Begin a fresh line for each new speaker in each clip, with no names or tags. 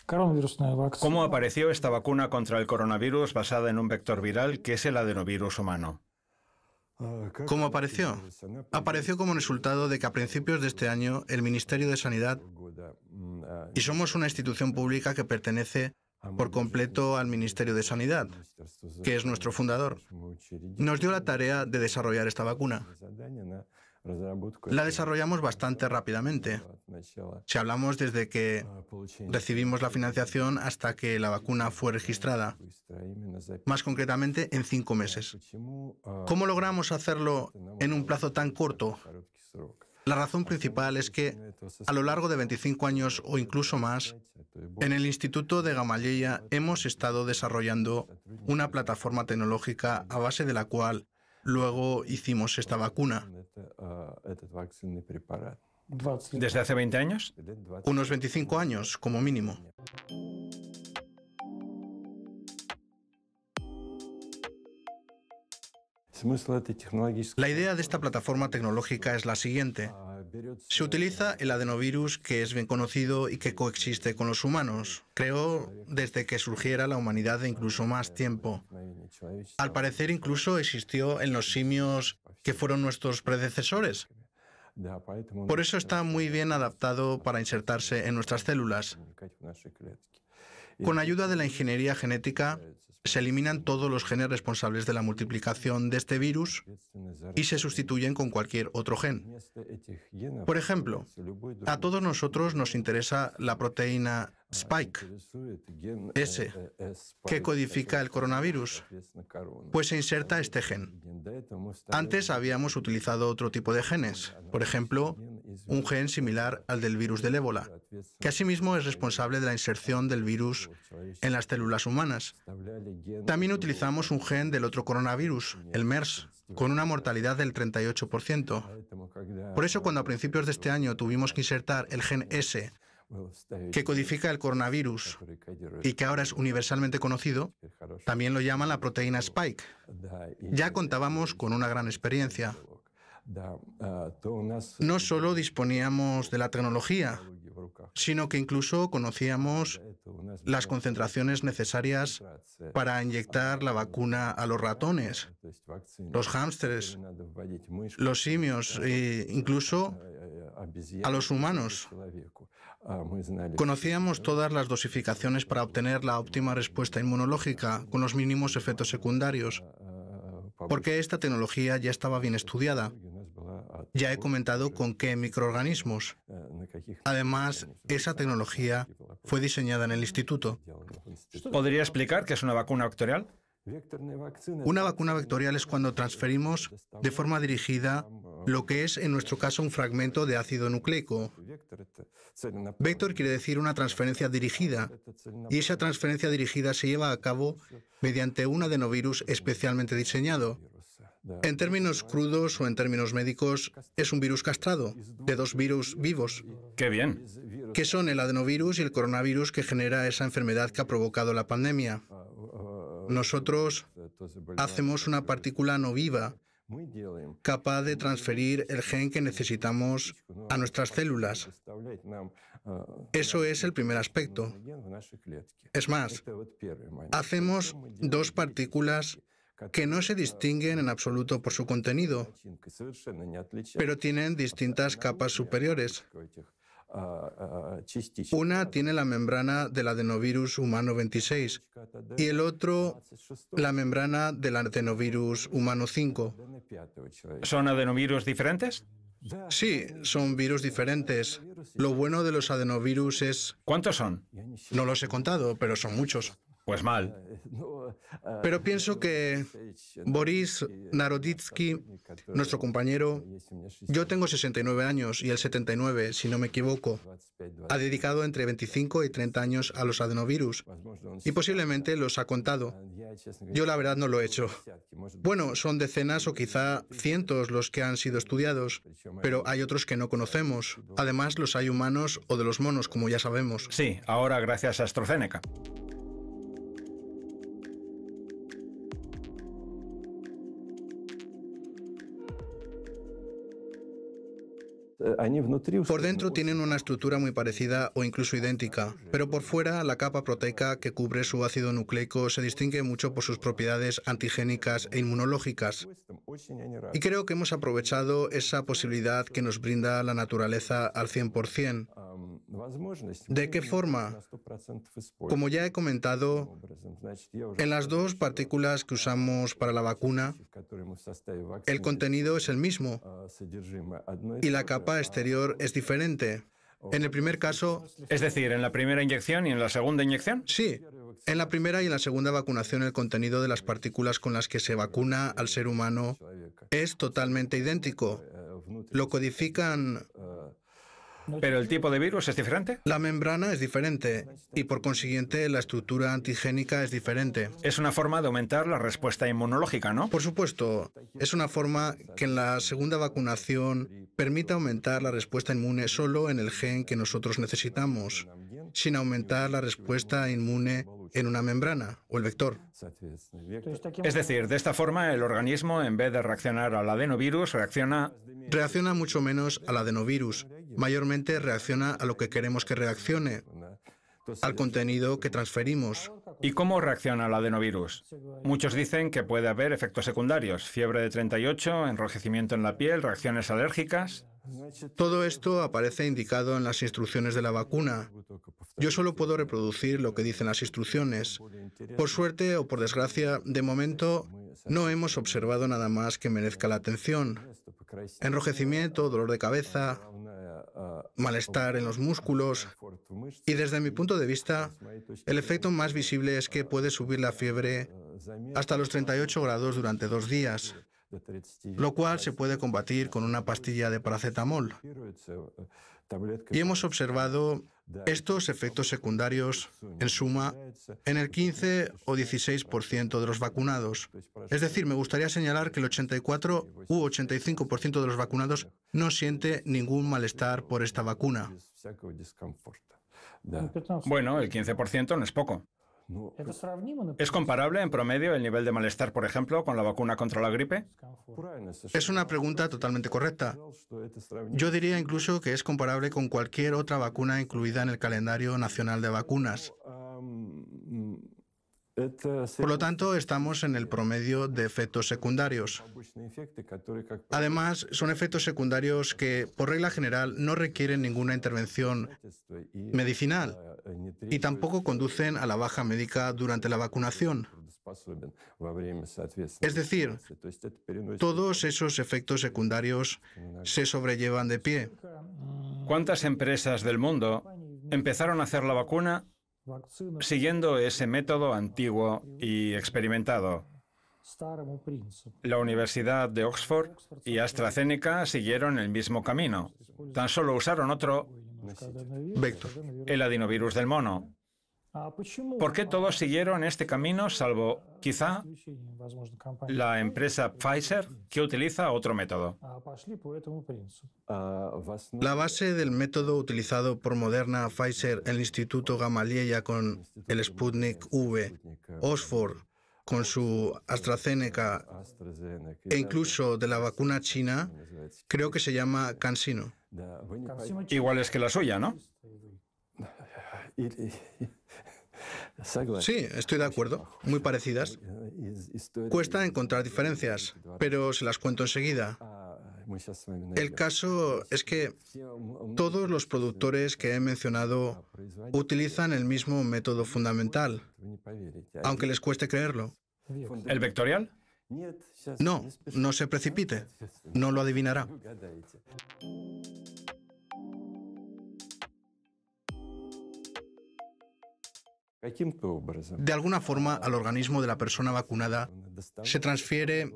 ¿Cómo apareció esta vacuna contra el coronavirus basada en un vector viral que es el adenovirus humano?
¿Cómo apareció? Apareció como resultado de que a principios de este año el Ministerio de Sanidad, y somos una institución pública que pertenece por completo al Ministerio de Sanidad, que es nuestro fundador, nos dio la tarea de desarrollar esta vacuna. La desarrollamos bastante rápidamente. Si hablamos desde que recibimos la financiación hasta que la vacuna fue registrada, más concretamente en 5 meses. ¿Cómo logramos hacerlo en un plazo tan corto? La razón principal es que a lo largo de 25 años o incluso más, en el Instituto de Gamaleya hemos estado desarrollando una plataforma tecnológica a base de la cual luego hicimos esta vacuna.
¿Desde hace 20 años?
Unos 25 años, como mínimo. La idea de esta plataforma tecnológica es la siguiente. Se utiliza el adenovirus, que es bien conocido y que coexiste con los humanos, creo desde que surgiera la humanidad de incluso más tiempo. Al parecer incluso existió en los simios que fueron nuestros predecesores. Por eso está muy bien adaptado para insertarse en nuestras células. Con ayuda de la ingeniería genética, se eliminan todos los genes responsables de la multiplicación de este virus y se sustituyen con cualquier otro gen. Por ejemplo, a todos nosotros nos interesa la proteína Spike, S, que codifica el coronavirus. Pues se inserta este gen. Antes habíamos utilizado otro tipo de genes, por ejemplo, un gen similar al del virus del ébola, que asimismo es responsable de la inserción del virus en las células humanas. También utilizamos un gen del otro coronavirus, el MERS, con una mortalidad del 38%. Por eso, cuando a principios de este año tuvimos que insertar el gen S, que codifica el coronavirus y que ahora es universalmente conocido, también lo llaman la proteína Spike. Ya contábamos con una gran experiencia. No solo disponíamos de la tecnología, sino que incluso conocíamos las concentraciones necesarias para inyectar la vacuna a los ratones, los hámsters, los simios e incluso a los humanos. Conocíamos todas las dosificaciones para obtener la óptima respuesta inmunológica con los mínimos efectos secundarios, porque esta tecnología ya estaba bien estudiada. Ya he comentado con qué microorganismos. Además, esa tecnología fue diseñada en el instituto.
¿Podría explicar qué es una vacuna vectorial?
Una vacuna vectorial es cuando transferimos de forma dirigida lo que es en nuestro caso un fragmento de ácido nucleico. Vector quiere decir una transferencia dirigida, y esa transferencia dirigida se lleva a cabo mediante un adenovirus especialmente diseñado. En términos crudos o en términos médicos, es un virus castrado de 2 virus vivos.
¡Qué bien!
Que son el adenovirus y el coronavirus que genera esa enfermedad que ha provocado la pandemia. Nosotros hacemos una partícula no viva capaz de transferir el gen que necesitamos a nuestras células. Eso es el primer aspecto. Es más, hacemos 2 partículas que no se distinguen en absoluto por su contenido, pero tienen distintas capas superiores. Una tiene la membrana del adenovirus humano 26 y el otro la membrana del adenovirus humano 5.
¿Son adenovirus diferentes?
Sí, son virus diferentes. Lo bueno de los adenovirus es...
¿Cuántos son?
No los he contado, pero son muchos.
Pues mal.
Pero pienso que Boris Naroditsky, nuestro compañero, yo tengo 69 años y él 79, si no me equivoco, ha dedicado entre 25 y 30 años a los adenovirus y posiblemente los ha contado. Yo la verdad no lo he hecho. Bueno, son decenas o quizá cientos los que han sido estudiados, pero hay otros que no conocemos. Además, los hay humanos o de los monos, como ya sabemos.
Sí, ahora gracias a AstraZeneca.
Por dentro tienen una estructura muy parecida o incluso idéntica, pero por fuera la capa proteica que cubre su ácido nucleico se distingue mucho por sus propiedades antigénicas e inmunológicas. Y creo que hemos aprovechado esa posibilidad que nos brinda la naturaleza al 100%. ¿De qué forma? Como ya he comentado, en las dos partículas que usamos para la vacuna, el contenido es el mismo y la capa exterior es diferente. En el primer caso...
Es decir, en la primera inyección y en la segunda inyección.
Sí, en la primera y en la segunda vacunación el contenido de las partículas con las que se vacuna al ser humano es totalmente idéntico. Lo codifican...
¿Pero el tipo de virus es diferente?
La membrana es diferente y por consiguiente la estructura antigénica es diferente.
Es una forma de aumentar la respuesta inmunológica, ¿no?
Por supuesto, es una forma que en la segunda vacunación permite aumentar la respuesta inmune solo en el gen que nosotros necesitamos, sin aumentar la respuesta inmune en una membrana o el vector.
Es decir, de esta forma el organismo, en vez de reaccionar al adenovirus, reacciona
mucho menos al adenovirus. Mayormente reacciona a lo que queremos que reaccione, al contenido que transferimos.
¿Y cómo reacciona el adenovirus? Muchos dicen que puede haber efectos secundarios, fiebre de 38, enrojecimiento en la piel, reacciones alérgicas.
Todo esto aparece indicado en las instrucciones de la vacuna. Yo solo puedo reproducir lo que dicen las instrucciones. Por suerte o por desgracia, de momento no hemos observado nada más que merezca la atención. Enrojecimiento, dolor de cabeza, malestar en los músculos. Y desde mi punto de vista, el efecto más visible es que puede subir la fiebre hasta los 38 grados durante 2 días, lo cual se puede combatir con una pastilla de paracetamol. Y hemos observado estos efectos secundarios, en suma, en el 15 o 16% de los vacunados. Es decir, me gustaría señalar que el 84 u 85% de los vacunados no siente ningún malestar por esta vacuna.
Bueno, el 15% no es poco. ¿Es comparable en promedio el nivel de malestar, por ejemplo, con la vacuna contra la gripe?
Es una pregunta totalmente correcta. Yo diría incluso que es comparable con cualquier otra vacuna incluida en el calendario nacional de vacunas. Por lo tanto, estamos en el promedio de efectos secundarios. Además, son efectos secundarios que, por regla general, no requieren ninguna intervención medicinal y tampoco conducen a la baja médica durante la vacunación. Es decir, todos esos efectos secundarios se sobrellevan de pie.
¿Cuántas empresas del mundo empezaron a hacer la vacuna siguiendo ese método antiguo y experimentado? La Universidad de Oxford y AstraZeneca siguieron el mismo camino. Tan solo usaron otro
Vector.
el adenovirus del mono. ¿Por qué todos siguieron este camino, salvo quizá la empresa Pfizer, que utiliza otro método?
La base del método utilizado por Moderna, Pfizer, el Instituto Gamaleya con el Sputnik V, Oxford con su AstraZeneca e incluso de la vacuna china, creo que se llama CanSino.
Igual es que la suya, ¿no?
Sí, estoy de acuerdo. Muy parecidas. Cuesta encontrar diferencias, pero se las cuento enseguida. El caso es que todos los productores que he mencionado utilizan el mismo método fundamental, aunque les cueste creerlo.
¿El vectorial?
No, no se precipite. No lo adivinará. De alguna forma, al organismo de la persona vacunada se transfiere,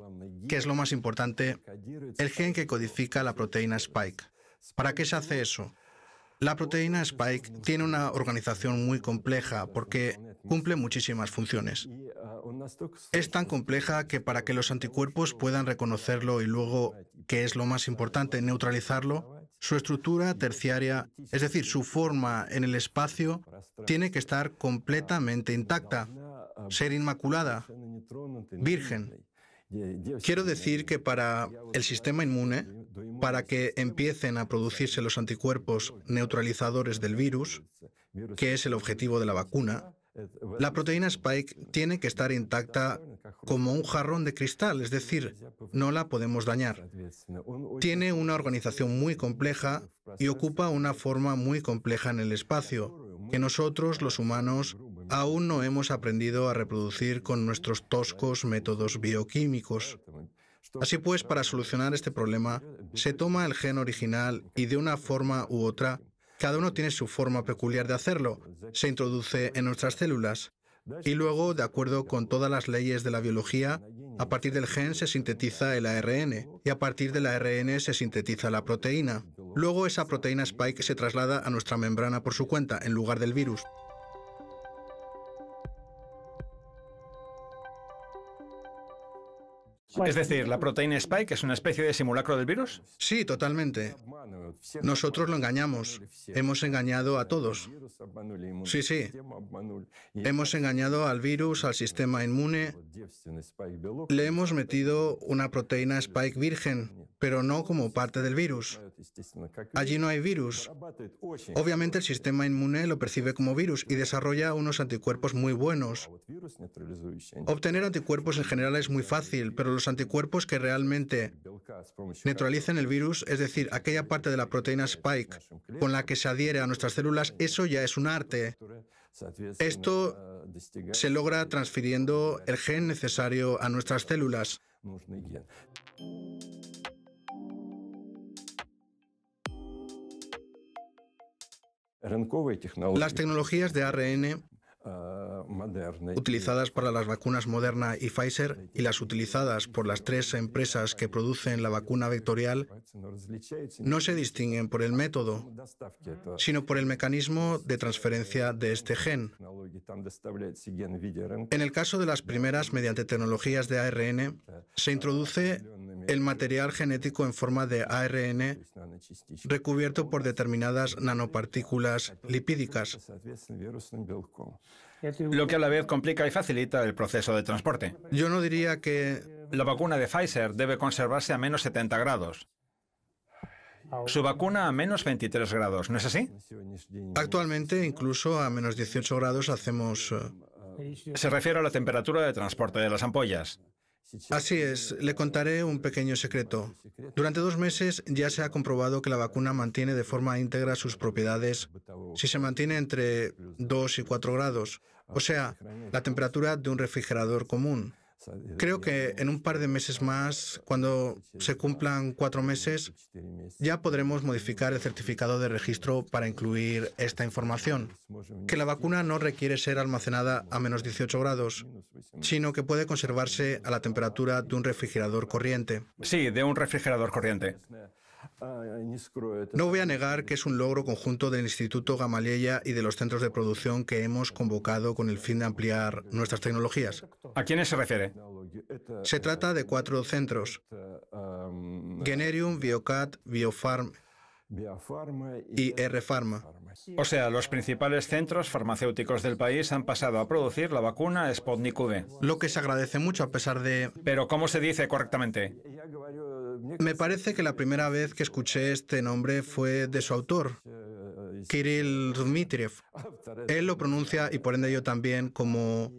que es lo más importante, el gen que codifica la proteína Spike. ¿Para qué se hace eso? La proteína Spike tiene una organización muy compleja porque cumple muchísimas funciones. Es tan compleja que para que los anticuerpos puedan reconocerlo y luego, que es lo más importante, neutralizarlo, su estructura terciaria, es decir, su forma en el espacio, tiene que estar completamente intacta, ser inmaculada, virgen. Quiero decir que para el sistema inmune, para que empiecen a producirse los anticuerpos neutralizadores del virus, que es el objetivo de la vacuna, la proteína Spike tiene que estar intacta como un jarrón de cristal, es decir, no la podemos dañar. Tiene una organización muy compleja y ocupa una forma muy compleja en el espacio, que nosotros, los humanos, aún no hemos aprendido a reproducir con nuestros toscos métodos bioquímicos. Así pues, para solucionar este problema, se toma el gen original y de una forma u otra, cada uno tiene su forma peculiar de hacerlo, se introduce en nuestras células y luego, de acuerdo con todas las leyes de la biología, a partir del gen se sintetiza el ARN y a partir del ARN se sintetiza la proteína. Luego esa proteína Spike se traslada a nuestra membrana por su cuenta, en lugar del virus.
Es decir, ¿la proteína Spike es una especie de simulacro del virus?
Sí, totalmente. Nosotros lo engañamos. Hemos engañado a todos. Sí, sí. Hemos engañado al virus, al sistema inmune. Le hemos metido una proteína Spike virgen, pero no como parte del virus. Allí no hay virus. Obviamente el sistema inmune lo percibe como virus y desarrolla unos anticuerpos muy buenos. Obtener anticuerpos en general es muy fácil, pero los anticuerpos que realmente neutralicen el virus, es decir, aquella parte de la proteína Spike con la que se adhiere a nuestras células, eso ya es un arte. Esto se logra transfiriendo el gen necesario a nuestras células. Las tecnologías de ARN utilizadas para las vacunas Moderna y Pfizer y las utilizadas por las 3 empresas que producen la vacuna vectorial no se distinguen por el método, sino por el mecanismo de transferencia de este gen. En el caso de las primeras, mediante tecnologías de ARN, se introduce el material genético en forma de ARN recubierto por determinadas nanopartículas lipídicas.
Lo que a la vez complica y facilita el proceso de transporte.
Yo no diría que...
La vacuna de Pfizer debe conservarse a menos 70 grados. Su vacuna a menos 23 grados, ¿no es así?
Actualmente, incluso a menos 18 grados hacemos...
Se refiere a la temperatura de transporte de las ampollas.
Así es, le contaré un pequeño secreto. Durante 2 meses ya se ha comprobado que la vacuna mantiene de forma íntegra sus propiedades si se mantiene entre 2 y 4 grados, o sea, la temperatura de un refrigerador común. Creo que en un par de meses más, cuando se cumplan 4 meses, ya podremos modificar el certificado de registro para incluir esta información, que la vacuna no requiere ser almacenada a menos 18 grados, sino que puede conservarse a la temperatura de un refrigerador corriente.
Sí, de un refrigerador corriente.
No voy a negar que es un logro conjunto del Instituto Gamaleya y de los centros de producción que hemos convocado con el fin de ampliar nuestras tecnologías.
¿A quiénes se refiere?
Se trata de 4 centros: Generium, Biocat, Biofarm y R-Pharma.
O sea, los principales centros farmacéuticos del país han pasado a producir la vacuna Sputnik V.
Lo que se agradece mucho a pesar de...
Pero ¿cómo se dice correctamente?
Me parece que la primera vez que escuché este nombre fue de su autor, Kirill Dmitriev. Él lo pronuncia, y por ende yo también, como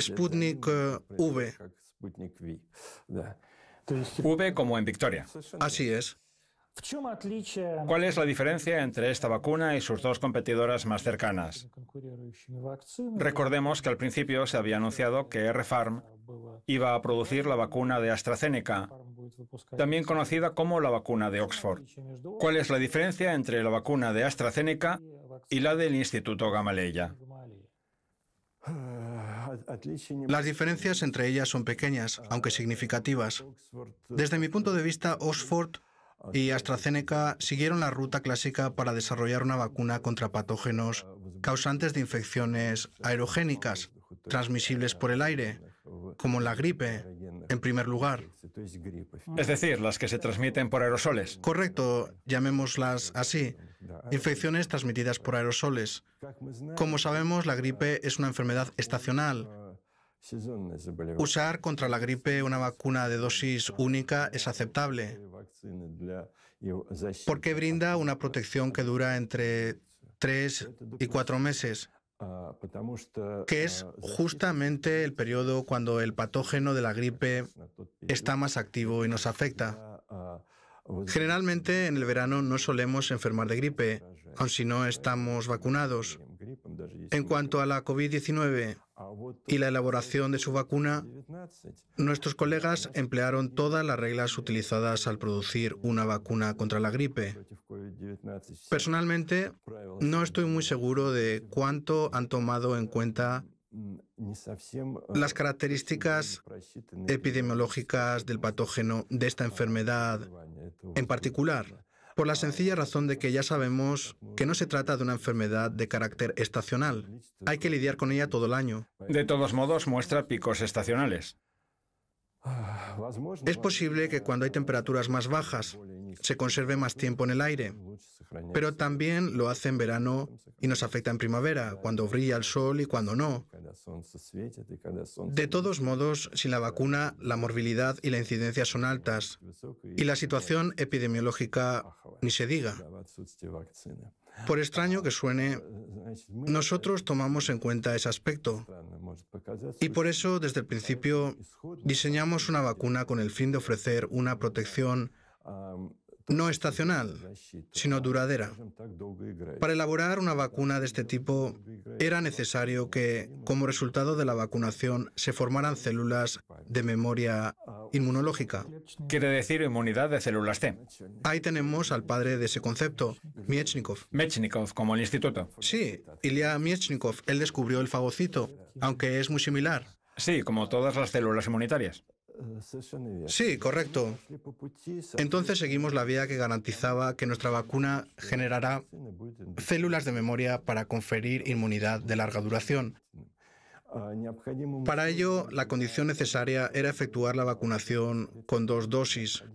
Sputnik V.
V como en Victoria.
Así es.
¿Cuál es la diferencia entre esta vacuna y sus 2 competidoras más cercanas? Recordemos que al principio se había anunciado que R-Pharm iba a producir la vacuna de AstraZeneca, también conocida como la vacuna de Oxford. ¿Cuál es la diferencia entre la vacuna de AstraZeneca y la del Instituto Gamaleya?
Las diferencias entre ellas son pequeñas, aunque significativas. Desde mi punto de vista, Oxford y AstraZeneca siguieron la ruta clásica para desarrollar una vacuna contra patógenos causantes de infecciones aerogénicas, transmisibles por el aire, como la gripe, en primer lugar.
Es decir, las que se transmiten por aerosoles.
Correcto, llamémoslas así, infecciones transmitidas por aerosoles. Como sabemos, la gripe es una enfermedad estacional. Usar contra la gripe una vacuna de dosis única es aceptable, porque brinda una protección que dura entre 3 y 4 meses, que es justamente el periodo cuando el patógeno de la gripe está más activo y nos afecta. Generalmente en el verano no solemos enfermar de gripe, aun si no estamos vacunados. En cuanto a la COVID-19 y la elaboración de su vacuna, nuestros colegas emplearon todas las reglas utilizadas al producir una vacuna contra la gripe. Personalmente, no estoy muy seguro de cuánto han tomado en cuenta las características epidemiológicas del patógeno de esta enfermedad en particular, por la sencilla razón de que ya sabemos que no se trata de una enfermedad de carácter estacional. Hay que lidiar con ella todo el año.
De todos modos, muestra picos estacionales.
Es posible que cuando hay temperaturas más bajas se conserve más tiempo en el aire, pero también lo hace en verano y nos afecta en primavera, cuando brilla el sol y cuando no. De todos modos, sin la vacuna, la morbilidad y la incidencia son altas, y la situación epidemiológica ni se diga. Por extraño que suene, nosotros tomamos en cuenta ese aspecto, y por eso, desde el principio, diseñamos una vacuna con el fin de ofrecer una protección no estacional, sino duradera. Para elaborar una vacuna de este tipo, era necesario que, como resultado de la vacunación, se formaran células de memoria inmunológica.
Quiere decir inmunidad de células T.
Ahí tenemos al padre de ese concepto, Miechnikov.
Miechnikov, como el instituto.
Sí, Ilya Miechnikov, él descubrió el fagocito, aunque es muy similar.
Sí, como todas las células inmunitarias.
Sí, correcto. Entonces seguimos la vía que garantizaba que nuestra vacuna generará células de memoria para conferir inmunidad de larga duración. Para ello, la condición necesaria era efectuar la vacunación con 2 dosis,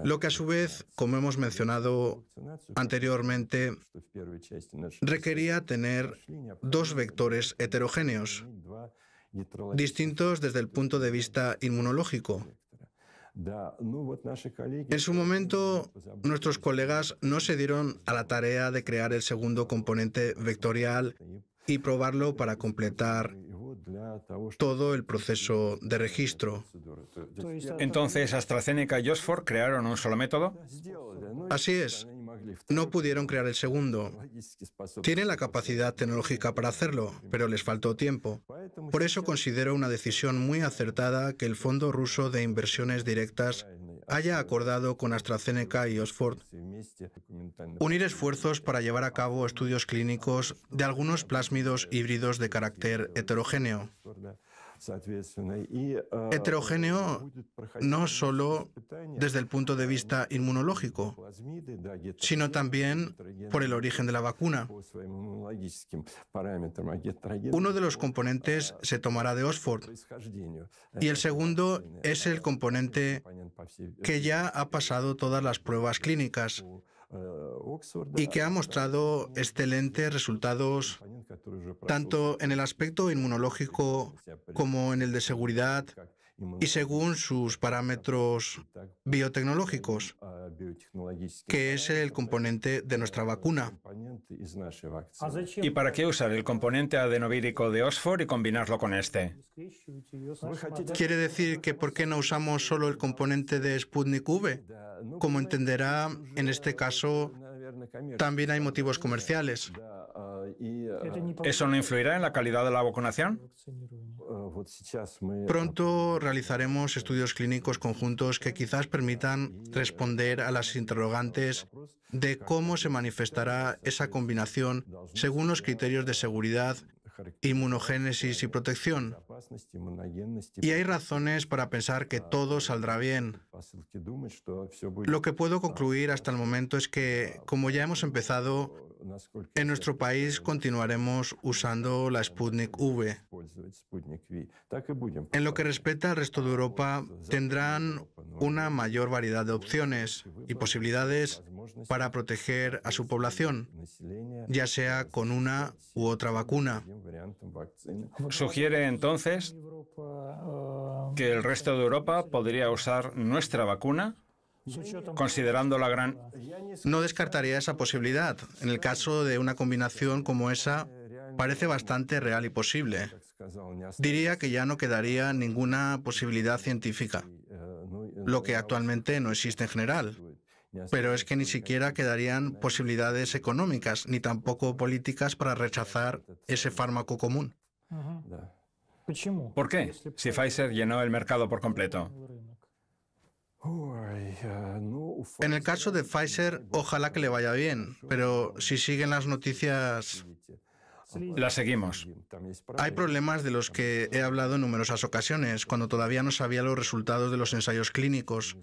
lo que a su vez, como hemos mencionado anteriormente, requería tener 2 vectores heterogéneos, distintos desde el punto de vista inmunológico. En su momento, nuestros colegas no se dieron a la tarea de crear el segundo componente vectorial y probarlo para completar todo el proceso de registro.
Entonces, AstraZeneca y Oxford crearon un solo método.
Así es. No pudieron crear el segundo. Tienen la capacidad tecnológica para hacerlo, pero les faltó tiempo. Por eso considero una decisión muy acertada que el Fondo Ruso de Inversiones Directas haya acordado con AstraZeneca y Oxford unir esfuerzos para llevar a cabo estudios clínicos de algunos plásmidos híbridos de carácter heterogéneo. Heterogéneo no solo desde el punto de vista inmunológico, sino también por el origen de la vacuna. Uno de los componentes se tomará de Oxford y el segundo es el componente que ya ha pasado todas las pruebas clínicas y que ha mostrado excelentes resultados tanto en el aspecto inmunológico como en el de seguridad y según sus parámetros biotecnológicos, que es el componente de nuestra vacuna.
¿Y para qué usar el componente adenovírico de Oxford y combinarlo con este?
¿Quiere decir que por qué no usamos solo el componente de Sputnik V? Como entenderá, en este caso también hay motivos comerciales.
¿Eso no influirá en la calidad de la vacunación?
Pronto realizaremos estudios clínicos conjuntos que quizás permitan responder a las interrogantes de cómo se manifestará esa combinación según los criterios de seguridad, inmunogénesis y protección. Y hay razones para pensar que todo saldrá bien. Lo que puedo concluir hasta el momento es que, como ya hemos empezado, En nuestro país continuaremos usando la Sputnik V. En lo que respecta al resto de Europa, tendrán una mayor variedad de opciones y posibilidades para proteger a su población, ya sea con una u otra vacuna.
¿Sugiere entonces que el resto de Europa podría usar nuestra vacuna, considerando la gran...
No descartaría esa posibilidad. En el caso de una combinación como esa, parece bastante real y posible. Diría que ya no quedaría ninguna posibilidad científica, lo que actualmente no existe en general. Pero es que ni siquiera quedarían posibilidades económicas, ni tampoco políticas para rechazar ese fármaco común.
¿Por qué? Si Pfizer llenó el mercado por completo.
En el caso de Pfizer, ojalá que le vaya bien, pero si siguen las noticias...
La seguimos.
Hay problemas de los que he hablado en numerosas ocasiones, cuando todavía no sabía los resultados de los ensayos clínicos.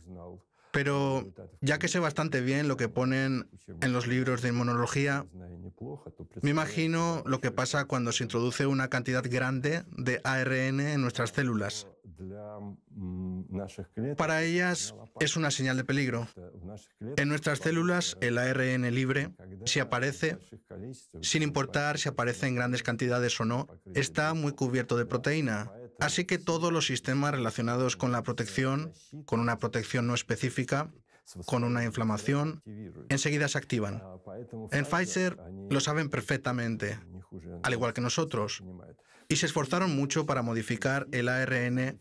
Pero ya que sé bastante bien lo que ponen en los libros de inmunología, me imagino lo que pasa cuando se introduce una cantidad grande de ARN en nuestras células. Para ellas es una señal de peligro. En nuestras células, el ARN libre, si aparece, sin importar si aparece en grandes cantidades o no, está muy cubierto de proteína. Así que todos los sistemas relacionados con la protección, con una protección no específica, con una inflamación, enseguida se activan. En Pfizer lo saben perfectamente, al igual que nosotros, y se esforzaron mucho para modificar el ARN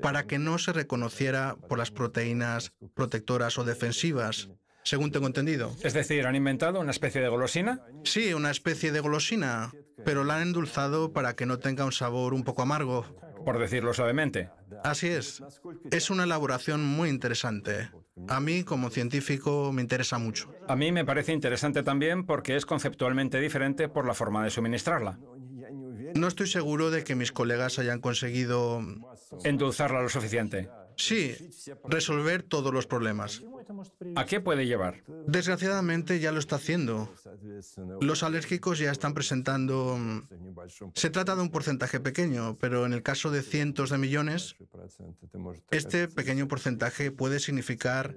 para que no se reconociera por las proteínas protectoras o defensivas, según tengo entendido.
Es decir, ¿han inventado una especie de golosina?
Sí, una especie de golosina, pero la han endulzado para que no tenga un sabor un poco amargo.
Por decirlo suavemente.
Así es. Es una elaboración muy interesante. A mí, como científico, me interesa mucho.
A mí me parece interesante también porque es conceptualmente diferente por la forma de suministrarla.
No estoy seguro de que mis colegas hayan conseguido...
Endulzarla lo suficiente.
Sí, resolver todos los problemas.
¿A qué puede llevar?
Desgraciadamente ya lo está haciendo. Los alérgicos ya están presentando... Se trata de un porcentaje pequeño, pero en el caso de cientos de millones, este pequeño porcentaje puede significar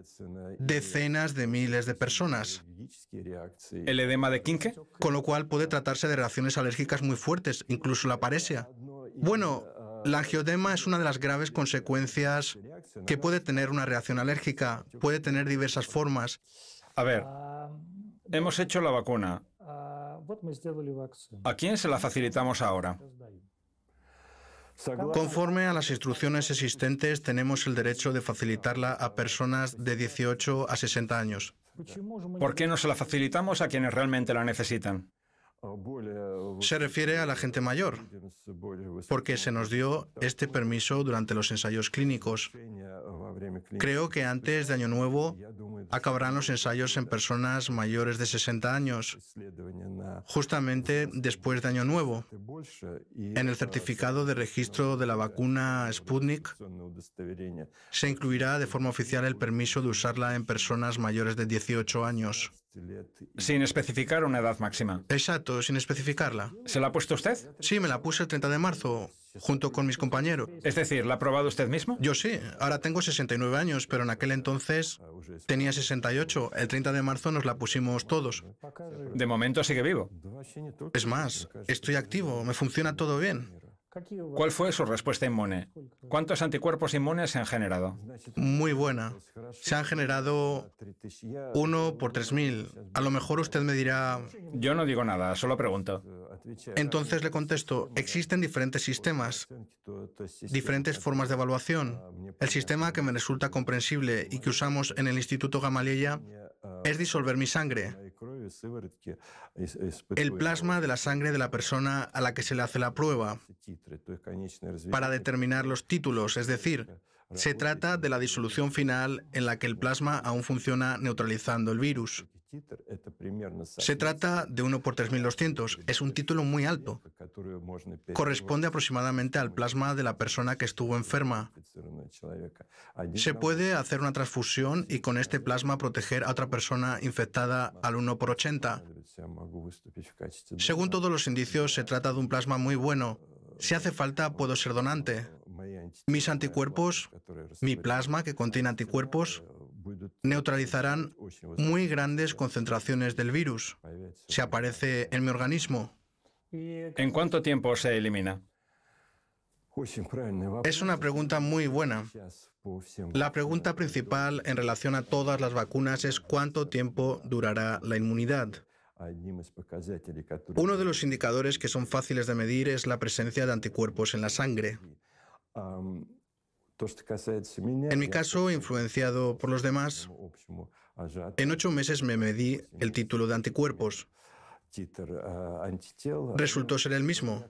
decenas de miles de personas.
¿El edema de Quincke?
Con lo cual puede tratarse de reacciones alérgicas muy fuertes, incluso la paresia. Bueno, la angioedema es una de las graves consecuencias que puede tener una reacción alérgica. Puede tener diversas formas.
A ver, hemos hecho la vacuna. ¿A quién se la facilitamos ahora?
Conforme a las instrucciones existentes, tenemos el derecho de facilitarla a personas de 18 a 60 años.
¿Por qué no se la facilitamos a quienes realmente la necesitan?
Se refiere a la gente mayor, porque se nos dio este permiso durante los ensayos clínicos. Creo que antes de Año Nuevo acabarán los ensayos en personas mayores de 60 años, justamente después de Año Nuevo. En el certificado de registro de la vacuna Sputnik se incluirá de forma oficial el permiso de usarla en personas mayores de 18 años.
Sin especificar una edad máxima.
Exacto, sin especificarla.
¿Se la ha puesto usted?
Sí, me la puse el 30 de marzo, junto con mis compañeros.
Es decir, ¿la ha probado usted mismo?
Yo sí, ahora tengo 69 años, pero en aquel entonces tenía 68. El 30 de marzo nos la pusimos todos.
De momento sigue vivo.
Es más, estoy activo, me funciona todo bien.
¿Cuál fue su respuesta inmune? ¿Cuántos anticuerpos inmunes se han generado?
Muy buena. Se han generado 1 por 3.000. A lo mejor usted me dirá...
Yo no digo nada, solo pregunto.
Entonces le contesto, existen diferentes sistemas, diferentes formas de evaluación. El sistema que me resulta comprensible y que usamos en el Instituto Gamaleya es disolver mi sangre, el plasma de la sangre de la persona a la que se le hace la prueba, para determinar los títulos, es decir, se trata de la disolución final en la que el plasma aún funciona neutralizando el virus. Se trata de 1 por 3200. Es un título muy alto. Corresponde aproximadamente al plasma de la persona que estuvo enferma. Se puede hacer una transfusión y con este plasma proteger a otra persona infectada al 1 por 80. Según todos los indicios, se trata de un plasma muy bueno. Si hace falta, puedo ser donante. Mis anticuerpos, mi plasma que contiene anticuerpos, neutralizarán muy grandes concentraciones del virus si aparece en mi organismo.
¿En cuánto tiempo se elimina?
Es una pregunta muy buena. La pregunta principal en relación a todas las vacunas es cuánto tiempo durará la inmunidad. Uno de los indicadores que son fáciles de medir es la presencia de anticuerpos en la sangre. En mi caso, influenciado por los demás, en 8 meses me medí el título de anticuerpos. Resultó ser el mismo.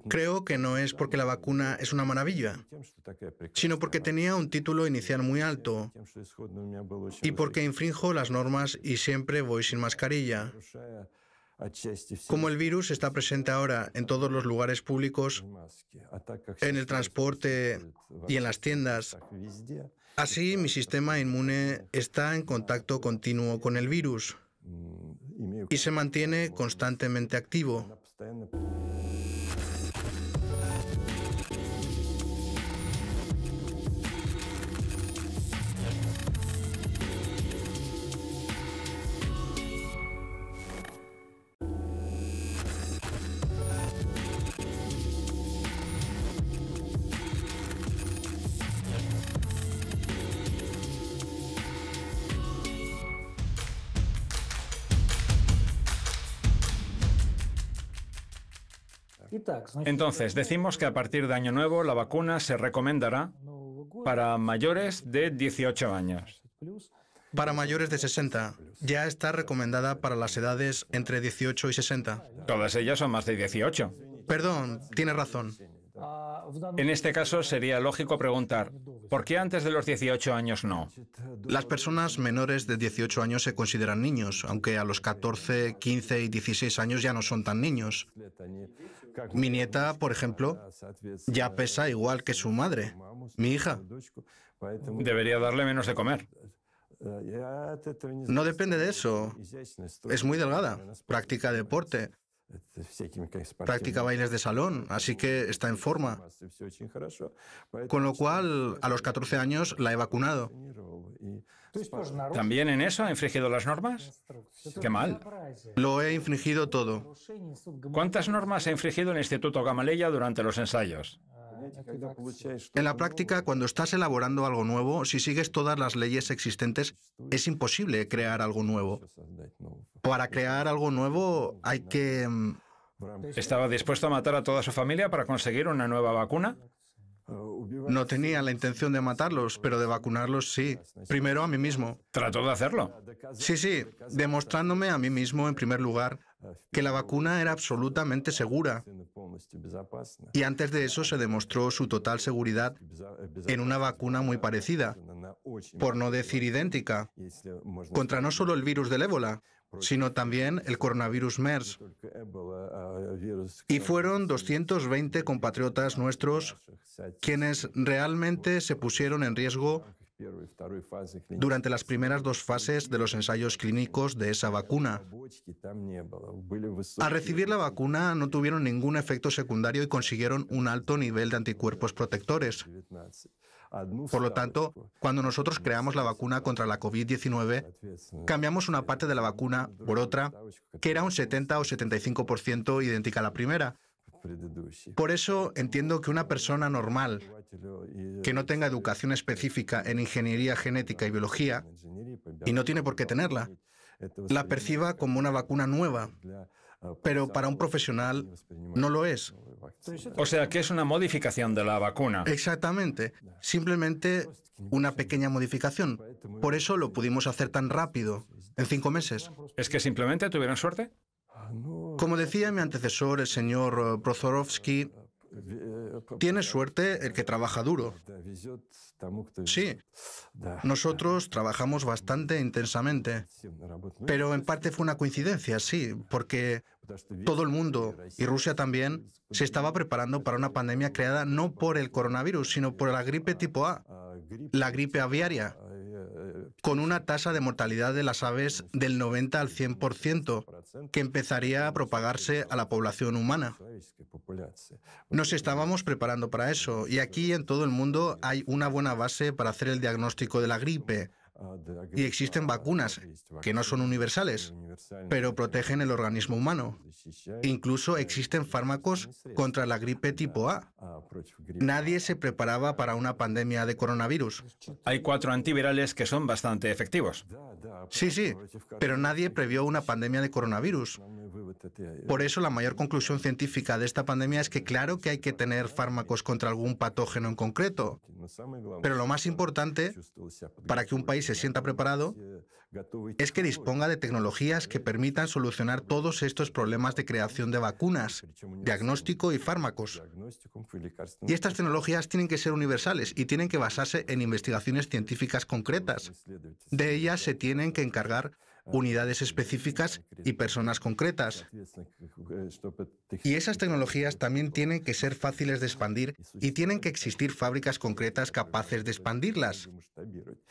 Creo que no es porque la vacuna es una maravilla, sino porque tenía un título inicial muy alto y porque infrinjo las normas y siempre voy sin mascarilla. Como el virus está presente ahora en todos los lugares públicos, en el transporte y en las tiendas, así mi sistema inmune está en contacto continuo con el virus y se mantiene constantemente activo.
Entonces, decimos que a partir de Año Nuevo la vacuna se recomendará para mayores de 18 años.
Para mayores de 60, ya está recomendada para las edades entre 18 y 60.
Todas ellas son más de 18.
Perdón, tiene razón.
En este caso sería lógico preguntar, ¿por qué antes de los 18 años no?
Las personas menores de 18 años se consideran niños, aunque a los 14, 15 y 16 años ya no son tan niños. Mi nieta, por ejemplo, ya pesa igual que su madre, mi hija.
Debería darle menos de comer.
No depende de eso. Es muy delgada, practica deporte, practica bailes de salón, así que está en forma. Con lo cual, a los 14 años la he vacunado.
¿También en eso ha infringido las normas? ¡Qué mal!
Lo he infringido todo.
¿Cuántas normas ha infringido el Instituto Gamaleya durante los ensayos?
En la práctica, cuando estás elaborando algo nuevo, si sigues todas las leyes existentes, es imposible crear algo nuevo. Para crear algo nuevo hay que...
¿Estaba dispuesto a matar a toda su familia para conseguir una nueva vacuna?
No tenía la intención de matarlos, pero de vacunarlos sí. Primero a mí mismo.
¿Trató de hacerlo?
Sí, demostrándome a mí mismo, en primer lugar, que la vacuna era absolutamente segura. Y antes de eso se demostró su total seguridad en una vacuna muy parecida, por no decir idéntica, contra no solo el virus del ébola, sino también el coronavirus MERS. Y fueron 220 compatriotas nuestros quienes realmente se pusieron en riesgo durante las primeras 2 fases de los ensayos clínicos de esa vacuna. Al recibir la vacuna no tuvieron ningún efecto secundario y consiguieron un alto nivel de anticuerpos protectores. Por lo tanto, cuando nosotros creamos la vacuna contra la COVID-19, cambiamos una parte de la vacuna por otra, que era un 70 o 75% idéntica a la primera. Por eso entiendo que una persona normal, que no tenga educación específica en ingeniería genética y biología, y no tiene por qué tenerla, la perciba como una vacuna nueva, pero para un profesional no lo es.
O sea, que es una modificación de la vacuna.
Exactamente, simplemente una pequeña modificación. Por eso lo pudimos hacer tan rápido, en 5 meses.
¿Es que simplemente tuvieron suerte?
Como decía mi antecesor, el señor Prozorovsky, Tiene suerte el que trabaja duro. Sí, nosotros trabajamos bastante intensamente, pero en parte fue una coincidencia, sí, porque todo el mundo, y Rusia también, se estaba preparando para una pandemia creada no por el coronavirus, sino por la gripe tipo A, la gripe aviaria, con una tasa de mortalidad de las aves del 90 al 100%, que empezaría a propagarse a la población humana. Nos estábamos preparando para eso, y aquí en todo el mundo hay una buena base para hacer el diagnóstico de la gripe. Y existen vacunas que no son universales, pero protegen el organismo humano. Incluso existen fármacos contra la gripe tipo A. Nadie se preparaba para una pandemia de coronavirus.
Hay 4 antivirales que son bastante efectivos.
Sí, pero nadie previó una pandemia de coronavirus. Por eso la mayor conclusión científica de esta pandemia es que claro que hay que tener fármacos contra algún patógeno en concreto, pero lo más importante para que un país se sienta preparado es que disponga de tecnologías que permitan solucionar todos estos problemas de creación de vacunas, diagnóstico y fármacos. Y estas tecnologías tienen que ser universales y tienen que basarse en investigaciones científicas concretas. De ellas se tienen que encargar unidades específicas y personas concretas. Y esas tecnologías también tienen que ser fáciles de expandir y tienen que existir fábricas concretas capaces de expandirlas.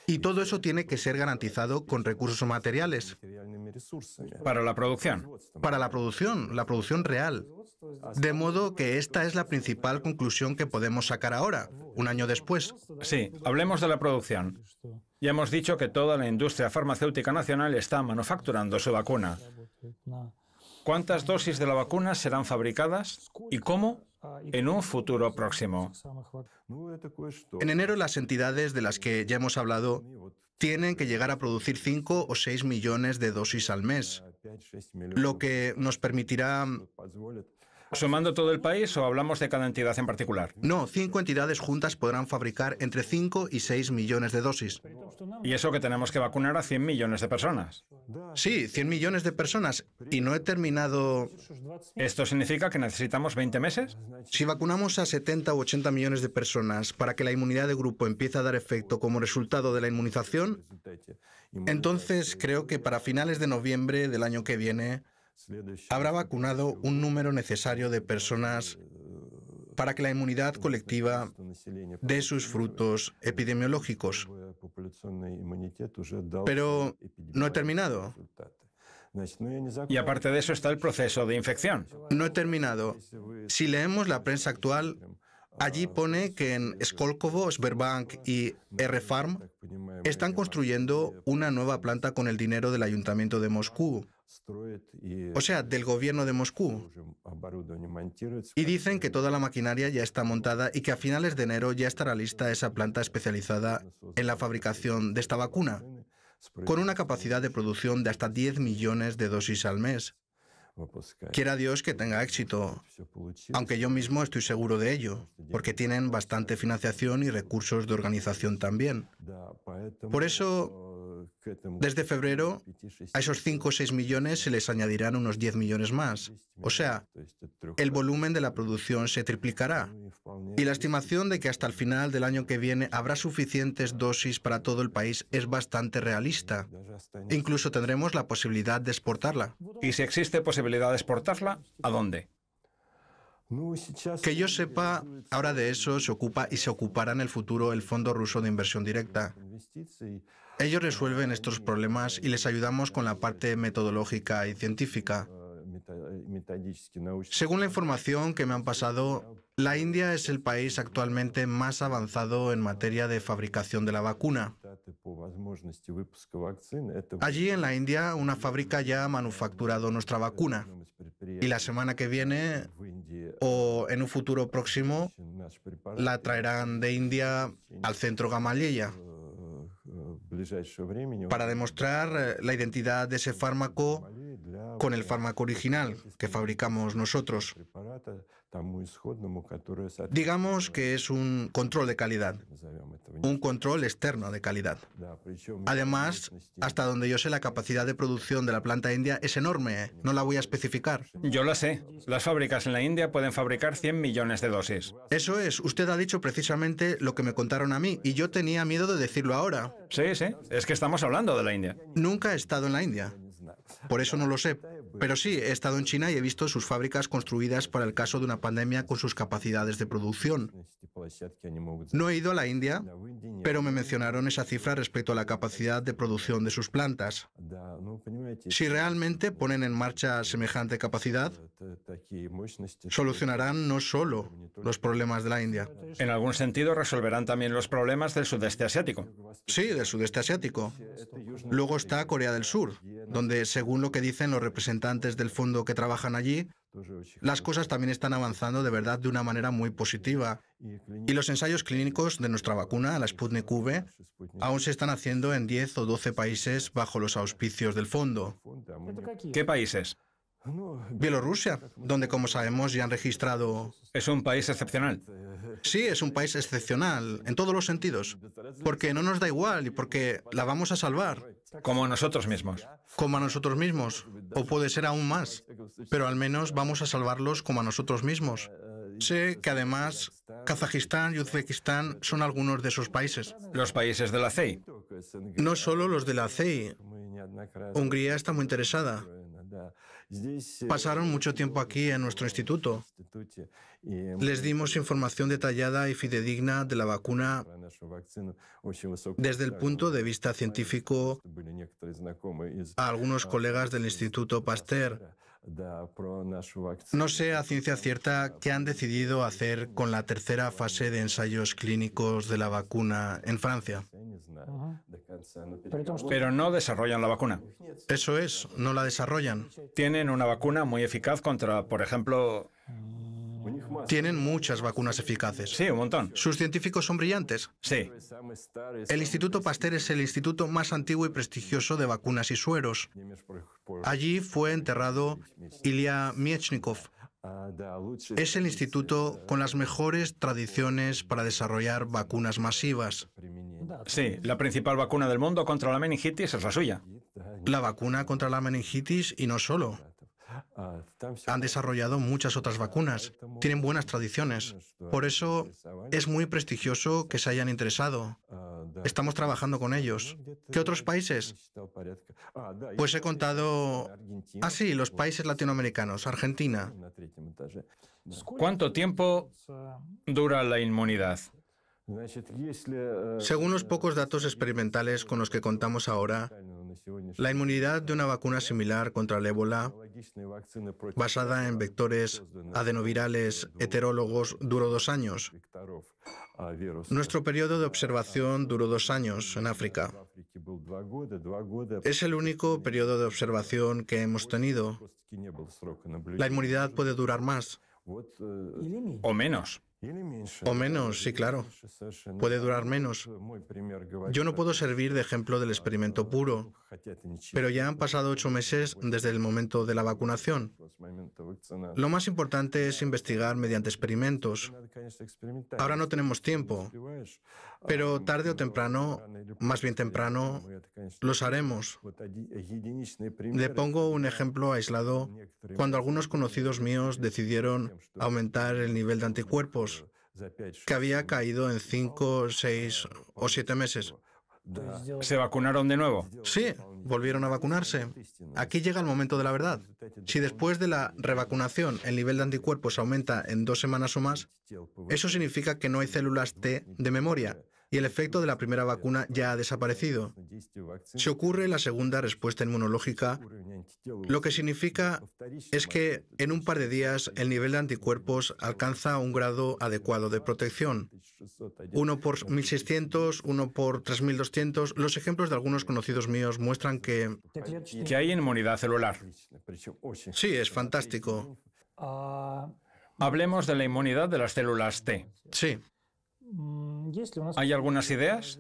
Y todo eso tiene que ser garantizado con recursos materiales.
Para la producción.
Para la producción real. De modo que esta es la principal conclusión que podemos sacar ahora, un año después.
Sí, hablemos de la producción. Ya hemos dicho que toda la industria farmacéutica nacional está manufacturando su vacuna. ¿Cuántas dosis de la vacuna serán fabricadas y cómo en un futuro próximo?
En enero, las entidades de las que ya hemos hablado tienen que llegar a producir 5 o 6 millones de dosis al mes, lo que nos permitirá...
¿Sumando todo el país o hablamos de cada entidad en particular?
No, 5 entidades juntas podrán fabricar entre 5 y 6 millones de dosis.
¿Y eso que tenemos que vacunar a 100 millones de personas?
Sí, 100 millones de personas. Y no he terminado...
¿Esto significa que necesitamos 20 meses?
Si vacunamos a 70 u 80 millones de personas para que la inmunidad de grupo empiece a dar efecto como resultado de la inmunización, entonces creo que para finales de noviembre del año que viene habrá vacunado un número necesario de personas para que la inmunidad colectiva dé sus frutos epidemiológicos. Pero no he terminado.
Y aparte de eso está el proceso de infección.
No he terminado. Si leemos la prensa actual, allí pone que en Skolkovo, Sberbank y R-Farm están construyendo una nueva planta con el dinero del Ayuntamiento de Moscú. O sea, del gobierno de Moscú. Y dicen que toda la maquinaria ya está montada y que a finales de enero ya estará lista esa planta especializada en la fabricación de esta vacuna, con una capacidad de producción de hasta 10 millones de dosis al mes. Quiera Dios que tenga éxito, aunque yo mismo estoy seguro de ello, porque tienen bastante financiación y recursos de organización también. Por eso, desde febrero, a esos 5 o 6 millones se les añadirán unos 10 millones más. O sea, el volumen de la producción se triplicará. Y la estimación de que hasta el final del año que viene habrá suficientes dosis para todo el país es bastante realista. Incluso tendremos la posibilidad de exportarla.
¿Y si existe posibilidad de exportarla, a dónde?
Que yo sepa, ahora de eso se ocupa y se ocupará en el futuro el Fondo Ruso de Inversión Directa. Ellos resuelven estos problemas y les ayudamos con la parte metodológica y científica. Según la información que me han pasado, la India es el país actualmente más avanzado en materia de fabricación de la vacuna. Allí en la India, una fábrica ya ha manufacturado nuestra vacuna. Y la semana que viene, o en un futuro próximo, la traerán de India al centro Gamaleya para demostrar la identidad de ese fármaco con el fármaco original que fabricamos nosotros. Digamos que es un control de calidad, un control externo de calidad. Además, hasta donde yo sé, la capacidad de producción de la planta india es enorme, no la voy a especificar.
Yo la sé. Las fábricas en la India pueden fabricar 100 millones de dosis.
Eso es, usted ha dicho precisamente lo que me contaron a mí, y yo tenía miedo de decirlo ahora.
Sí, sí, es que estamos hablando de la India.
Nunca he estado en la India, por eso no lo sé. Pero sí, he estado en China y he visto sus fábricas construidas para el caso de una pandemia con sus capacidades de producción. No he ido a la India, pero me mencionaron esa cifra respecto a la capacidad de producción de sus plantas. Si realmente ponen en marcha semejante capacidad, solucionarán no solo los problemas de la India.
En algún sentido resolverán también los problemas del sudeste asiático.
Sí, del sudeste asiático. Luego está Corea del Sur, donde, según lo que dicen los representantes del fondo que trabajan allí, las cosas también están avanzando de verdad de una manera muy positiva. Y los ensayos clínicos de nuestra vacuna, la Sputnik V, aún se están haciendo en 10 o 12 países bajo los auspicios del fondo.
¿Qué países?
Bielorrusia, donde, como sabemos, ya han registrado...
Es un país excepcional.
Sí, es un país excepcional, en todos los sentidos. Porque no nos da igual y porque la vamos a salvar.
Como nosotros mismos.
Como a nosotros mismos, o puede ser aún más. Pero al menos vamos a salvarlos como a nosotros mismos. Sé que además Kazajistán y Uzbekistán son algunos de esos países.
Los países de la CEI.
No solo los de la CEI. Hungría está muy interesada. Pasaron mucho tiempo aquí en nuestro instituto. Les dimos información detallada y fidedigna de la vacuna desde el punto de vista científico a algunos colegas del Instituto Pasteur. No sé a ciencia cierta qué han decidido hacer con la tercera fase de ensayos clínicos de la vacuna en Francia.
Pero no desarrollan la vacuna.
Eso es, no la desarrollan.
Tienen una vacuna muy eficaz contra, por ejemplo...
Tienen muchas vacunas eficaces.
Sí, un montón.
¿Sus científicos son brillantes?
Sí.
El Instituto Pasteur es el instituto más antiguo y prestigioso de vacunas y sueros. Allí fue enterrado Ilya Miechnikov. Es el instituto con las mejores tradiciones para desarrollar vacunas masivas.
Sí, la principal vacuna del mundo contra la meningitis es la suya.
La vacuna contra la meningitis y no solo. Han desarrollado muchas otras vacunas. Tienen buenas tradiciones. Por eso es muy prestigioso que se hayan interesado. Estamos trabajando con ellos. ¿Qué otros países? Pues he contado... Ah, sí, los países latinoamericanos, Argentina.
¿Cuánto tiempo dura la inmunidad?
Según los pocos datos experimentales con los que contamos ahora, la inmunidad de una vacuna similar contra el ébola, basada en vectores adenovirales heterólogos, duró 2 años. Nuestro periodo de observación duró 2 años en África. Es el único periodo de observación que hemos tenido. La inmunidad puede durar más.
O menos.
O menos, sí, claro. Puede durar menos. Yo no puedo servir de ejemplo del experimento puro, pero ya han pasado 8 meses desde el momento de la vacunación. Lo más importante es investigar mediante experimentos. Ahora no tenemos tiempo, pero tarde o temprano, más bien temprano, los haremos. Le pongo un ejemplo aislado. Cuando algunos conocidos míos decidieron aumentar el nivel de anticuerpos, que había caído en 5, 6 o 7 meses.
¿Se vacunaron de nuevo?
Sí, volvieron a vacunarse. Aquí llega el momento de la verdad. Si después de la revacunación el nivel de anticuerpos aumenta en 2 semanas o más, eso significa que no hay células T de memoria y el efecto de la primera vacuna ya ha desaparecido. Si ocurre la segunda respuesta inmunológica, lo que significa es que en un par de días el nivel de anticuerpos alcanza un grado adecuado de protección. 1 por 1600, 1 por 3200. Los ejemplos de algunos conocidos míos muestran que
hay inmunidad celular.
Sí, es fantástico.
Hablemos de la inmunidad de las células T.
Sí.
¿Hay algunas ideas?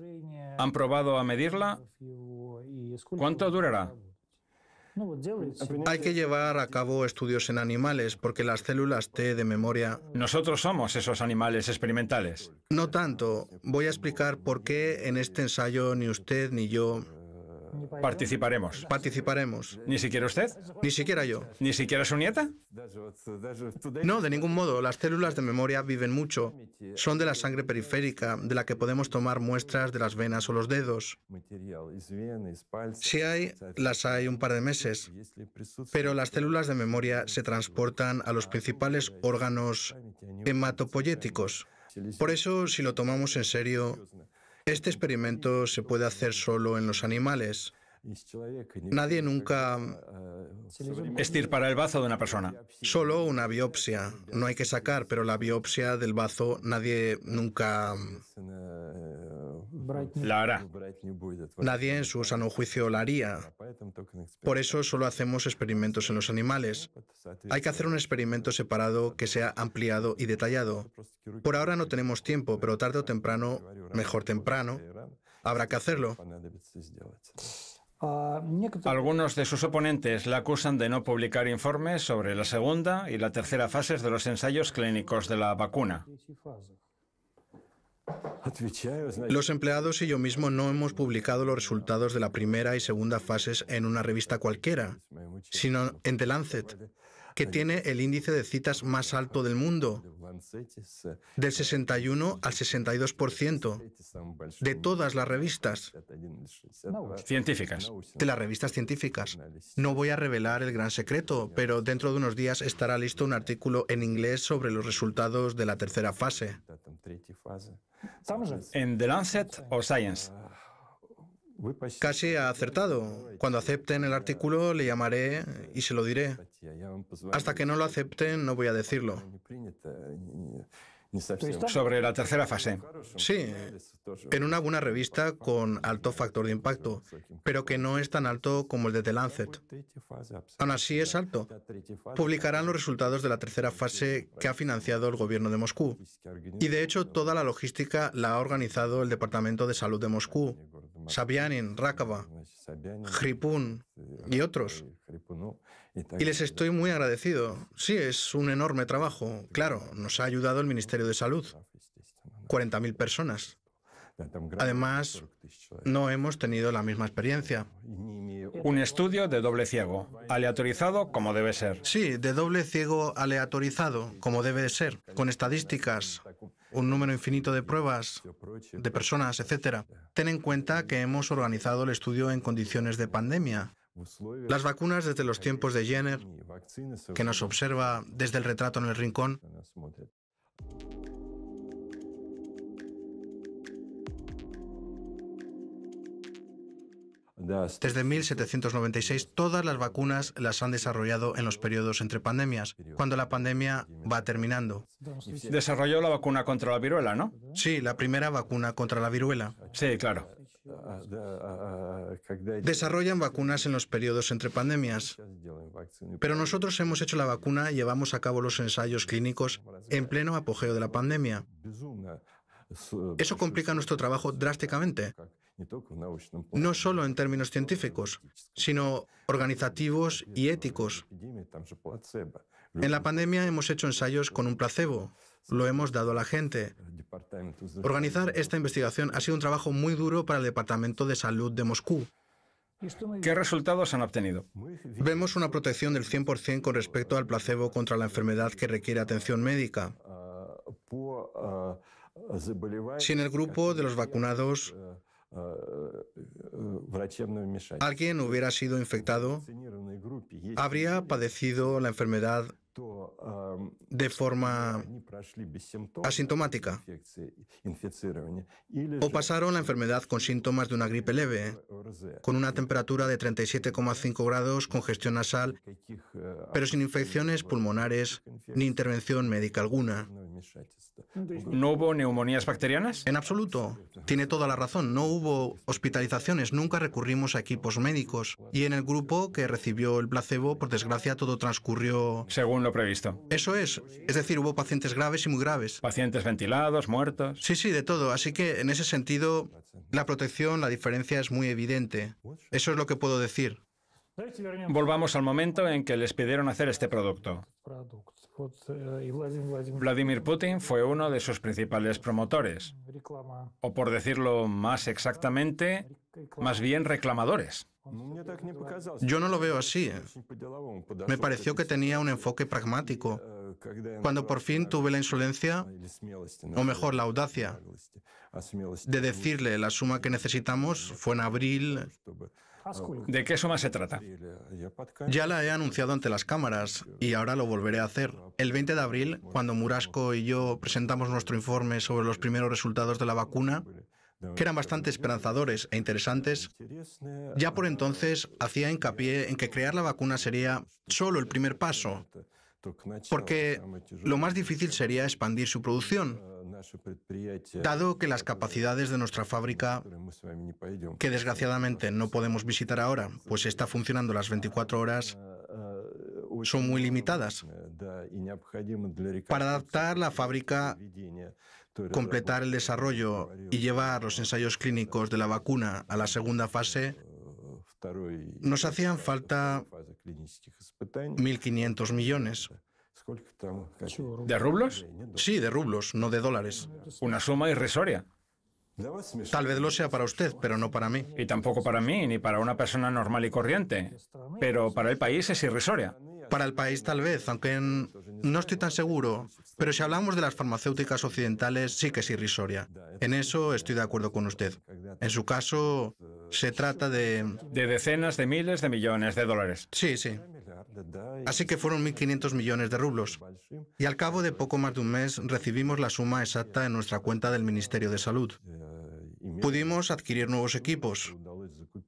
¿Han probado a medirla? ¿Cuánto durará?
Hay que llevar a cabo estudios en animales porque las células T de memoria...
Nosotros somos esos animales experimentales.
No tanto. Voy a explicar por qué en este ensayo ni usted ni yo
Participaremos.
participaremos.
¿Ni siquiera usted?
Ni siquiera yo.
¿Ni siquiera su nieta?
No, de ningún modo. Las células de memoria viven mucho. Son de la sangre periférica, de la que podemos tomar muestras de las venas o los dedos. Si hay, las hay un par de meses. Pero las células de memoria se transportan a los principales órganos hematopoyéticos. Por eso, si lo tomamos en serio, este experimento se puede hacer solo en los animales. Nadie nunca...
Estirpar el bazo de una persona.
Solo una biopsia. No hay que sacar, pero la biopsia del bazo nadie nunca...
La hará.
Nadie en su sano juicio la haría. Por eso solo hacemos experimentos en los animales. Hay que hacer un experimento separado que sea ampliado y detallado. Por ahora no tenemos tiempo, pero tarde o temprano, mejor temprano, habrá que hacerlo.
Algunos de sus oponentes la acusan de no publicar informes sobre la segunda y la tercera fases de los ensayos clínicos de la vacuna.
Los empleados y yo mismo no hemos publicado los resultados de la primera y segunda fases en una revista cualquiera, sino en The Lancet, que tiene el índice de citas más alto del mundo, del 61 al 62% de todas las revistas.
Científicas.
De las revistas científicas. No voy a revelar el gran secreto, pero dentro de unos días estará listo un artículo en inglés sobre los resultados de la tercera fase.
¿En The Lancet o Science?
Casi ha acertado. Cuando acepten el artículo le llamaré y se lo diré. Hasta que no lo acepten no voy a decirlo.
Sobre la tercera fase.
Sí, en una buena revista con alto factor de impacto, pero que no es tan alto como el de The Lancet. Aún así es alto. Publicarán los resultados de la tercera fase que ha financiado el gobierno de Moscú. Y de hecho toda la logística la ha organizado el Departamento de Salud de Moscú. Sabianin, Rakova, Hripun y otros. Y les estoy muy agradecido. Sí, es un enorme trabajo. Claro, nos ha ayudado el Ministerio de Salud. 40.000 personas. Además, no hemos tenido la misma experiencia.
Un estudio de doble ciego, aleatorizado como debe ser.
Sí, de doble ciego aleatorizado, como debe de ser, con estadísticas, un número infinito de pruebas, de personas, etc. Ten en cuenta que hemos organizado el estudio en condiciones de pandemia. Las vacunas desde los tiempos de Jenner, que nos observa desde el retrato en el rincón. Desde 1796, todas las vacunas las han desarrollado en los periodos entre pandemias, cuando la pandemia va terminando.
Desarrolló la vacuna contra la viruela, ¿no?
Sí, la primera vacuna contra la viruela.
Sí, claro.
Desarrollan vacunas en los periodos entre pandemias. Pero nosotros hemos hecho la vacuna y llevamos a cabo los ensayos clínicos en pleno apogeo de la pandemia. Eso complica nuestro trabajo drásticamente. No solo en términos científicos, sino organizativos y éticos. En la pandemia hemos hecho ensayos con un placebo. Lo hemos dado a la gente. Organizar esta investigación ha sido un trabajo muy duro para el Departamento de Salud de Moscú.
¿Qué resultados han obtenido?
Vemos una protección del 100% con respecto al placebo contra la enfermedad que requiere atención médica. Si en el grupo de los vacunados alguien hubiera sido infectado, habría padecido la enfermedad de forma asintomática o pasaron la enfermedad con síntomas de una gripe leve, con una temperatura de 37,5 grados, congestión nasal, pero sin infecciones pulmonares ni intervención médica alguna.
¿No hubo neumonías bacterianas?
En absoluto. Tiene toda la razón. No hubo hospitalizaciones. Nunca recurrimos a equipos médicos. Y en el grupo que recibió el placebo, por desgracia, todo transcurrió
según lo previsto.
Eso es. Es decir, hubo pacientes graves y muy graves.
Pacientes ventilados, muertos.
Sí, sí, de todo. Así que en ese sentido, la protección, la diferencia es muy evidente. Eso es lo que puedo decir.
Volvamos al momento en que les pidieron hacer este producto. Vladimir Putin fue uno de sus principales promotores, o por decirlo más exactamente, más bien reclamadores.
Yo no lo veo así. Me pareció que tenía un enfoque pragmático. Cuando por fin tuve la insolencia, o mejor, la audacia, de decirle la suma que necesitamos, fue en abril.
¿De qué suma se trata?
Ya la he anunciado ante las cámaras y ahora lo volveré a hacer. El 20 de abril, cuando Murasko y yo presentamos nuestro informe sobre los primeros resultados de la vacuna, que eran bastante esperanzadores e interesantes, ya por entonces hacía hincapié en que crear la vacuna sería solo el primer paso, porque lo más difícil sería expandir su producción, dado que las capacidades de nuestra fábrica, que desgraciadamente no podemos visitar ahora, pues está funcionando las 24 horas, son muy limitadas. Para adaptar la fábrica, completar el desarrollo y llevar los ensayos clínicos de la vacuna a la segunda fase, nos hacían falta 1.500 millones.
¿De rublos?
Sí, de rublos, no de dólares.
Una suma irrisoria.
Tal vez lo sea para usted, pero no para mí.
Y tampoco para mí, ni para una persona normal y corriente. Pero para el país es irrisoria.
Para el país tal vez, aunque no estoy tan seguro. Pero si hablamos de las farmacéuticas occidentales, sí que es irrisoria. En eso estoy de acuerdo con usted. En su caso, se trata de...
De decenas de miles de millones de dólares.
Sí, sí. Así que fueron 1.500 millones de rublos. Y al cabo de poco más de un mes recibimos la suma exacta en nuestra cuenta del Ministerio de Salud. Pudimos adquirir nuevos equipos,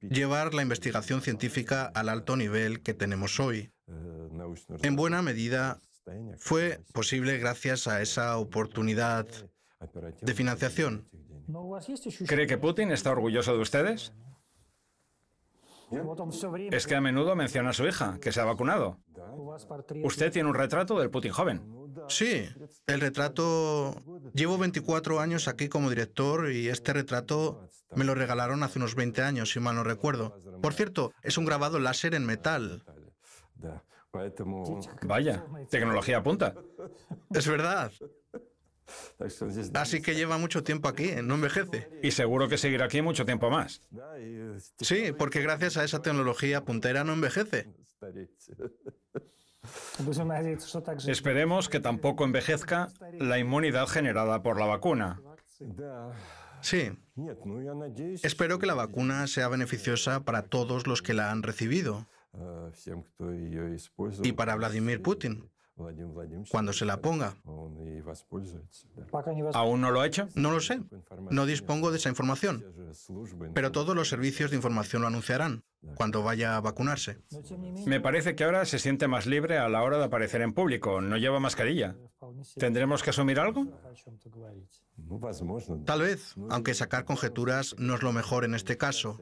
llevar la investigación científica al alto nivel que tenemos hoy. En buena medida, fue posible gracias a esa oportunidad de financiación.
¿Cree que Putin está orgulloso de ustedes? Es que a menudo menciona a su hija, que se ha vacunado. Usted tiene un retrato del Putin joven.
Sí, el retrato... Llevo 24 años aquí como director y este retrato me lo regalaron hace unos 20 años, si mal no recuerdo. Por cierto, es un grabado láser en metal.
Vaya, tecnología punta.
Es verdad. Así que lleva mucho tiempo aquí, no envejece.
Y seguro que seguirá aquí mucho tiempo más.
Sí, porque gracias a esa tecnología puntera no envejece.
Esperemos que tampoco envejezca la inmunidad generada por la vacuna.
Sí. Espero que la vacuna sea beneficiosa para todos los que la han recibido. Y para Vladimir Putin, cuando se la ponga.
¿Aún no lo ha hecho?
No lo sé. No dispongo de esa información. Pero todos los servicios de información lo anunciarán cuando vaya a vacunarse.
Me parece que ahora se siente más libre a la hora de aparecer en público. No lleva mascarilla. ¿Tendremos que asumir algo?
Tal vez, aunque sacar conjeturas no es lo mejor en este caso.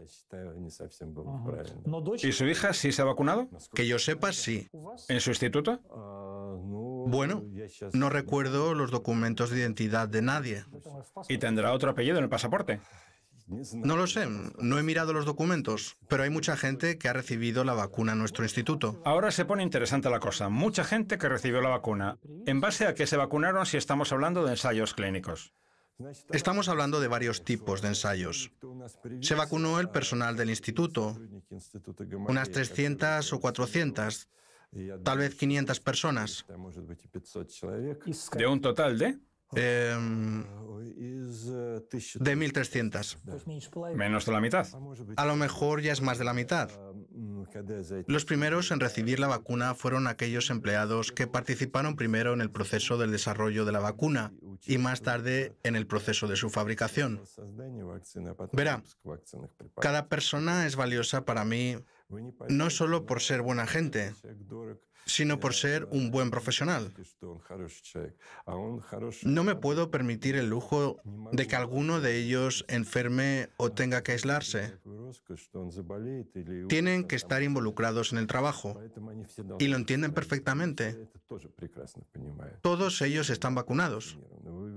¿Y su hija sí se ha vacunado?
Que yo sepa, sí.
¿En su instituto?
Bueno, no recuerdo los documentos de identidad de nadie.
¿Y tendrá otro apellido en el pasaporte?
No lo sé, no he mirado los documentos, pero hay mucha gente que ha recibido la vacuna en nuestro instituto.
Ahora se pone interesante la cosa. Mucha gente que recibió la vacuna. ¿En base a qué se vacunaron si estamos hablando de ensayos clínicos?
Estamos hablando de varios tipos de ensayos. Se vacunó el personal del instituto, unas 300 o 400, tal vez 500 personas.
¿De un total de?
De 1.300.
Menos de la mitad.
A lo mejor ya es más de la mitad. Los primeros en recibir la vacuna fueron aquellos empleados que participaron primero en el proceso del desarrollo de la vacuna y más tarde en el proceso de su fabricación. Verá, cada persona es valiosa para mí no solo por ser buena gente, sino por ser un buen profesional. No me puedo permitir el lujo de que alguno de ellos enferme o tenga que aislarse. Tienen que estar involucrados en el trabajo y lo entienden perfectamente. Todos ellos están vacunados.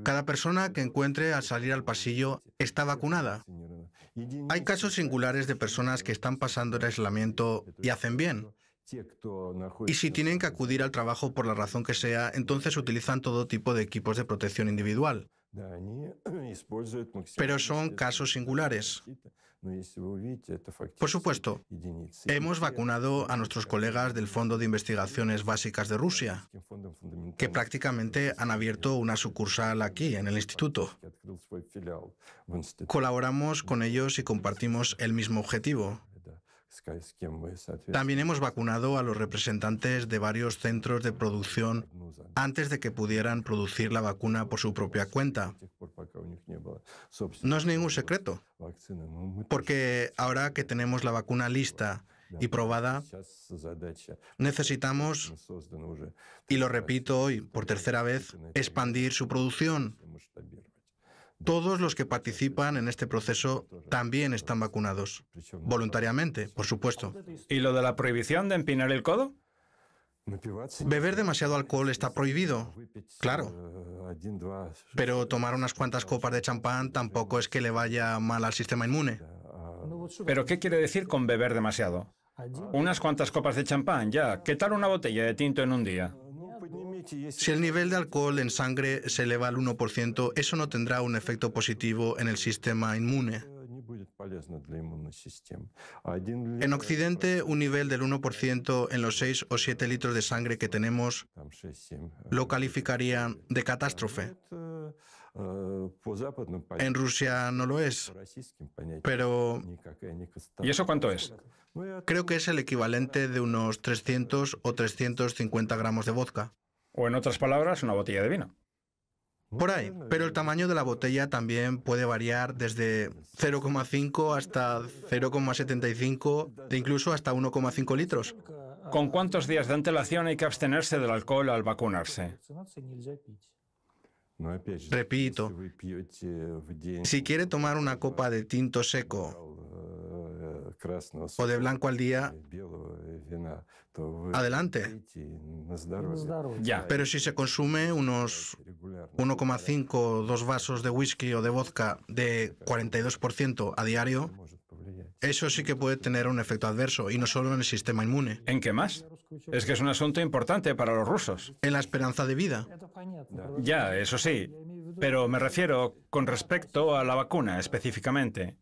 Cada persona que encuentre al salir al pasillo está vacunada. Hay casos singulares de personas que están pasando el aislamiento y hacen bien. Y si tienen que acudir al trabajo por la razón que sea, entonces utilizan todo tipo de equipos de protección individual. Pero son casos singulares. Por supuesto, hemos vacunado a nuestros colegas del Fondo de Investigaciones Básicas de Rusia, que prácticamente han abierto una sucursal aquí, en el instituto. Colaboramos con ellos y compartimos el mismo objetivo. También hemos vacunado a los representantes de varios centros de producción antes de que pudieran producir la vacuna por su propia cuenta. No es ningún secreto, porque ahora que tenemos la vacuna lista y probada, necesitamos, y lo repito hoy por tercera vez, expandir su producción. Todos los que participan en este proceso también están vacunados, voluntariamente, por supuesto.
¿Y lo de la prohibición de empinar el codo?
Beber demasiado alcohol está prohibido, claro. Pero tomar unas cuantas copas de champán tampoco es que le vaya mal al sistema inmune.
¿Pero qué quiere decir con beber demasiado? Unas cuantas copas de champán, ya. ¿Qué tal una botella de tinto en un día?
Si el nivel de alcohol en sangre se eleva al 1%, eso no tendrá un efecto positivo en el sistema inmune. En Occidente, un nivel del 1% en los 6 o 7 litros de sangre que tenemos lo calificarían de catástrofe. En Rusia no lo es, pero
¿Y eso cuánto es?
creo que es el equivalente de unos 300 o 350 gramos de vodka.
O en otras palabras, una botella de vino.
Por ahí, pero el tamaño de la botella también puede variar desde 0,5 hasta 0,75 e incluso hasta 1,5 litros.
¿Con cuántos días de antelación hay que abstenerse del alcohol al vacunarse?
Repito, si quiere tomar una copa de tinto seco o de blanco al día, adelante.
Ya.
Pero si se consume unos 1,5 o 2 vasos de whisky o de vodka de 42% a diario, eso sí que puede tener un efecto adverso, y no solo en el sistema inmune.
¿En qué más? Es que es un asunto importante para los rusos.
En la esperanza de vida.
Ya, eso sí. Pero me refiero con respecto a la vacuna específicamente.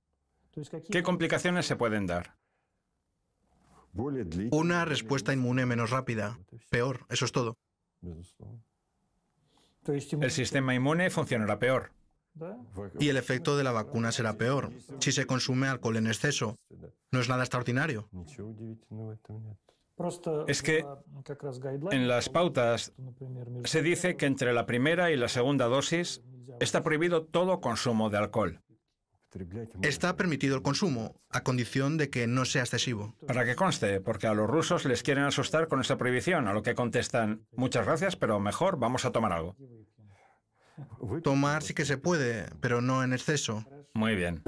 ¿Qué complicaciones se pueden dar?
Una respuesta inmune menos rápida. Peor, eso es todo.
El sistema inmune funcionará peor.
Y el efecto de la vacuna será peor si se consume alcohol en exceso. No es nada extraordinario.
Es que en las pautas se dice que entre la primera y la segunda dosis está prohibido todo consumo de alcohol.
Está permitido el consumo, a condición de que no sea excesivo.
Para que conste, porque a los rusos les quieren asustar con esa prohibición, a lo que contestan, muchas gracias, pero mejor vamos a tomar algo.
Tomar sí que se puede, pero no en exceso.
Muy bien.